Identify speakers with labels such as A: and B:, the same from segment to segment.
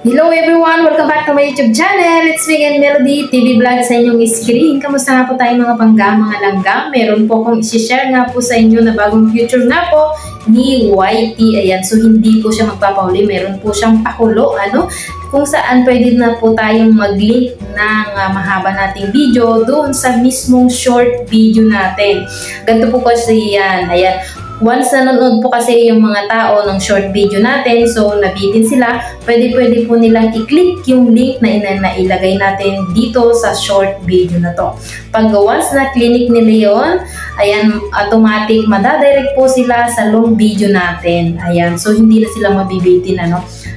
A: Hello everyone! Welcome back to my YouTube channel. It's me and Melody TV Vlog sa inyong screen. Kamusta nga po tayo mga pangga, mga langga? Meron po akong isi-share nga po sa inyo na bagong future nga po ni YT. Ayan, so hindi po siya magpapahuli. Meron po siyang pakulo, kung saan pwede na po tayong mag-link ng mahaba nating video doon sa mismong short video natin. Ganito po kasi yan. Ayan. Once nanonood po kasi yung mga tao ng short video natin, so nabitin sila, pwede po nilang i-click yung link na ilagay natin dito sa short video na to. Pag once na click nila yun, ayan, automatic madadirect po sila sa long video natin. Ayan, so hindi na sila mabibitin,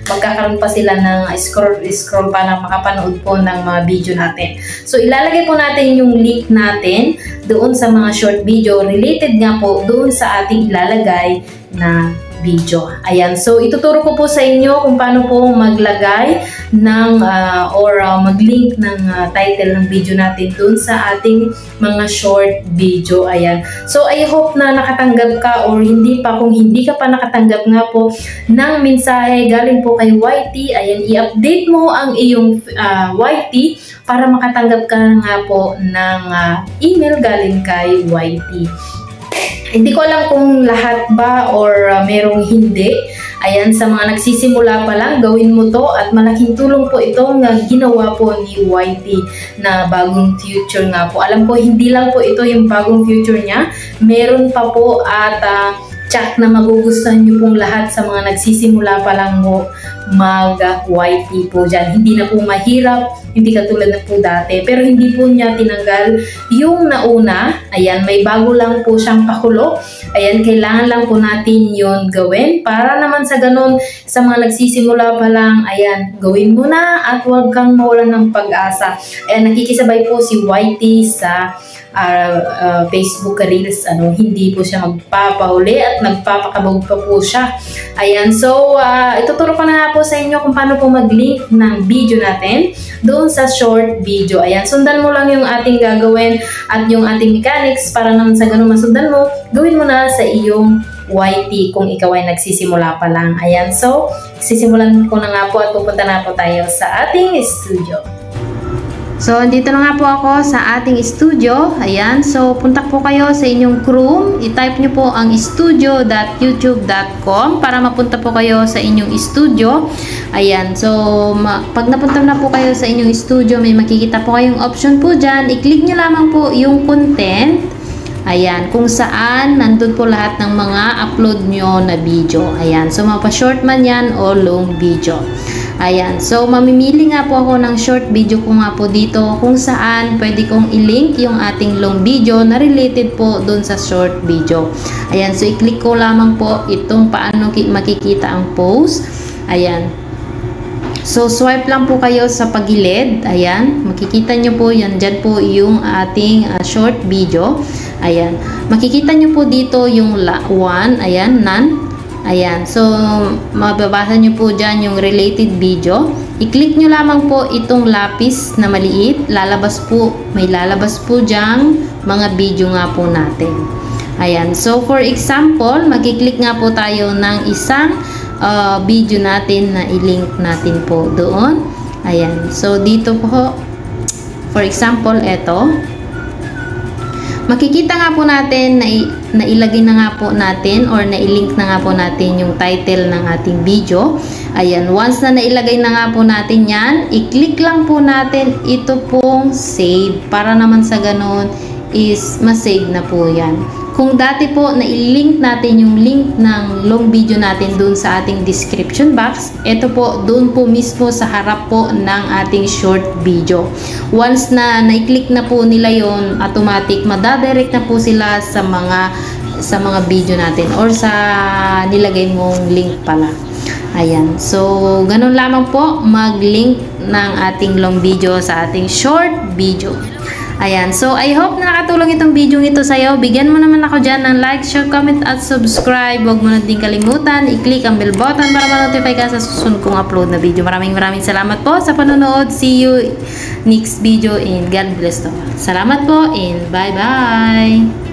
A: magkakaroon pa sila ng scroll pa na makapanood po ng mga video natin. So ilalagay po natin yung link natin doon sa mga short video related nga po doon sa ating ilalagay na video. Ayan, so ituturo ko po sa inyo kung paano po maglagay ng mag-link ng title ng video natin dun sa ating mga short video. Ayan, so I hope na nakatanggap ka or hindi pa. Kung hindi ka pa nakatanggap nga po ng mensahe galing po kay YT, ayan, i-update mo ang iyong YT para makatanggap ka nga po ng email galing kay YT. Hindi ko alam kung lahat ba or merong hindi. Ayan, sa mga nagsisimula pa lang, gawin mo to at malaking tulong po ito nga ginawa po ni YT na bagong future nga po. Alam ko, hindi lang po ito yung bagong future niya. Meron pa po at tsak na magugustuhan nyo pong lahat sa mga nagsisimula pa lang mo mag-YT po dyan. Hindi na po mahirap, hindi katulad na po dati. Pero hindi po niya tinanggal yung nauna. Ayan, may bago lang po siyang pakulo. Ayan, kailangan lang po natin yun gawin. Para naman sa ganun, sa mga nagsisimula pa lang, ayan, gawin mo na at huwag kang mawalan ng pag-asa. Ayan, nakikisabay po si YT sa Facebook Reels, hindi po siya magpapahuli at nagpapakabog pa po siya. Ayan, so ituturo ko na nga po sa inyo kung paano po mag-link ng video natin doon sa short video. Ayan, sundan mo lang yung ating gagawin at yung ating mechanics para naman sa ganun masundan mo, gawin mo na sa iyong YT kung ikaw ay nagsisimula pa lang. Ayan, so sisimulan ko na nga po at pupunta na po tayo sa ating studio. So, dito na nga po ako sa ating studio. Ayan. So, punta po kayo sa inyong Chrome. I-type nyo po ang studio.youtube.com para mapunta po kayo sa inyong studio. Ayan. So, pag napunta na po kayo sa inyong studio, may makikita po kayong option po dyan. I-click nyo lamang po yung content. Ayan. Kung saan, nandun po lahat ng mga upload nyo na video. Ayan. So, mapa-short man yan o long video. Ayan, so mamimili nga po ako ng short video ko nga po dito kung saan pwede kong i-link yung ating long video na related po dun sa short video. Ayan, so i-click ko lamang po itong paano makikita ang post. Ayan. So swipe lang po kayo sa pagilid. Ayan, makikita nyo po yan. Dyan po yung ating short video. Ayan, makikita nyo po dito yung one. Ayan, none. Ayan, so mababasa nyo po dyan yung related video. I-click nyo lamang po itong lapis na maliit. May lalabas po dyan mga video nga po natin. Ayan, so for example, mag-click nga po tayo ng isang video natin na i-link natin po doon. Ayan, so dito po, for example, eto. Makikita nga po natin na ilagay na nga po natin or na-link na nga po natin yung title ng ating video. Ayan, once na nailagay na nga po natin yan, i-click lang po natin ito pong save para naman sa ganun is ma-save na po yan. Kung dati po na-link natin yung link ng long video natin dun sa ating description box, ito po dun po mismo sa harap po ng ating short video. Once na na-click na po nila yon, automatic madadirect na po sila sa mga video natin or sa nilagay mong link pala. Ayan, so ganun lamang po mag-link ng ating long video sa ating short video. Ayan, so I hope na nakatulong itong video ito sa'yo. Bigyan mo naman ako dyan ng like, share, comment at subscribe. Huwag mo na din kalimutan, i-click ang bell button para ma-notify ka sa susunod kong upload na video. Maraming salamat po sa panonood. See you next video and God bless to all. Salamat po and bye-bye!